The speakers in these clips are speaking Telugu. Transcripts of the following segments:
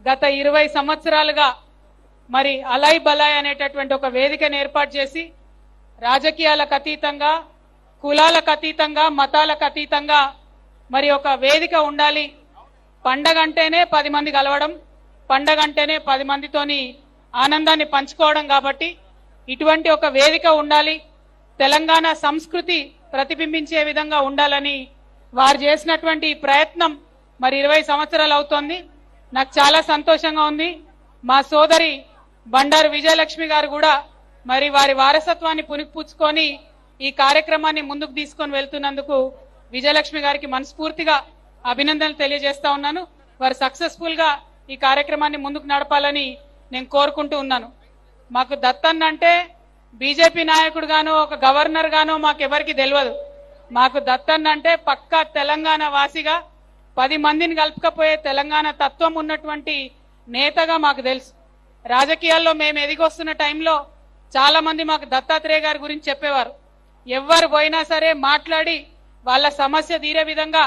గత 20 సంవత్సరాలుగా మరి అలై బలాయ్ అనేటటువంటి ఒక వేదికను ఏర్పాటు చేసి రాజకీయాలకు అతీతంగా, కులాలకు అతీతంగా, మతాలకు అతీతంగా మరి ఒక వేదిక ఉండాలి. పండగ అంటేనే 10 మంది కలవడం, పండగ అంటేనే 10 మందితోని ఆనందాన్ని పంచుకోవడం. కాబట్టి ఇటువంటి ఒక వేదిక ఉండాలి, తెలంగాణ సంస్కృతి ప్రతిబింబించే విధంగా ఉండాలని వారు చేసినటువంటి ప్రయత్నం మరి 20 సంవత్సరాలు అవుతోంది. నాకు చాలా సంతోషంగా ఉంది. మా సోదరి బండారు విజయలక్ష్మి గారు కూడా మరి వారి వారసత్వాన్ని పుణికిపుచ్చుకొని ఈ కార్యక్రమాన్ని ముందుకు తీసుకొని వెళ్తున్నందుకు విజయలక్ష్మి గారికి మనస్ఫూర్తిగా అభినందనలు తెలియజేస్తా ఉన్నాను. వారు సక్సెస్ఫుల్ గా ఈ కార్యక్రమాన్ని ముందుకు నడపాలని నేను కోరుకుంటూ ఉన్నాను. మాకు దత్తన్న అంటే బీజేపీ నాయకుడు గానో ఒక గవర్నర్ గానో మాకెవరికి తెలియదు. మాకు దత్తన్న అంటే పక్కా తెలంగాణ వాసిగా 10 మందిని కలుపుకపోయే తెలంగాణ తత్వం ఉన్నటువంటి నేతగా మాకు తెలుసు. రాజకీయాల్లో మేము ఎదిగొస్తున్న టైంలో చాలా మంది మాకు దత్తాత్రేయ గారి గురించి చెప్పేవారు. ఎవరు పోయినా సరే మాట్లాడి వాళ్ళ సమస్య తీరే విధంగా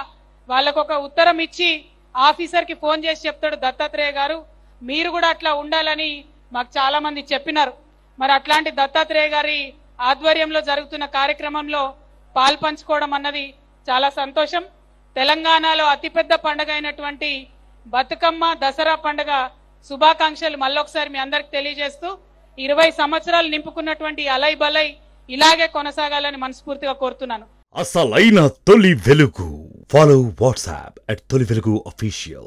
వాళ్ళకు ఒక ఉత్తరం ఇచ్చి ఆఫీసర్కి ఫోన్ చేసి చెప్తాడు దత్తాత్రేయ గారు, మీరు కూడా అట్లా ఉండాలని మాకు చాలా మంది చెప్పినారు. మరి అట్లాంటి దత్తాత్రేయ గారి ఆధ్వర్యంలో జరుగుతున్న కార్యక్రమంలో పాల్పంచుకోవడం అన్నది చాలా సంతోషం. తెలంగాణలో అతిపెద్ద పండుగ అయినటువంటి బతుకమ్మ దసరా పండుగ శుభాకాంక్షలు మళ్ళొకసారి మీ అందరికి తెలియజేస్తూ 20 సంవత్సరాలు నింపుకున్నటువంటి అలై బలై ఇలాగే కొనసాగాలని మనస్ఫూర్తిగా కోరుతున్నాను. అసలైన తొలి వెలుగు. ఫాలో వాట్సాప్ @తొలి వెలుగు official.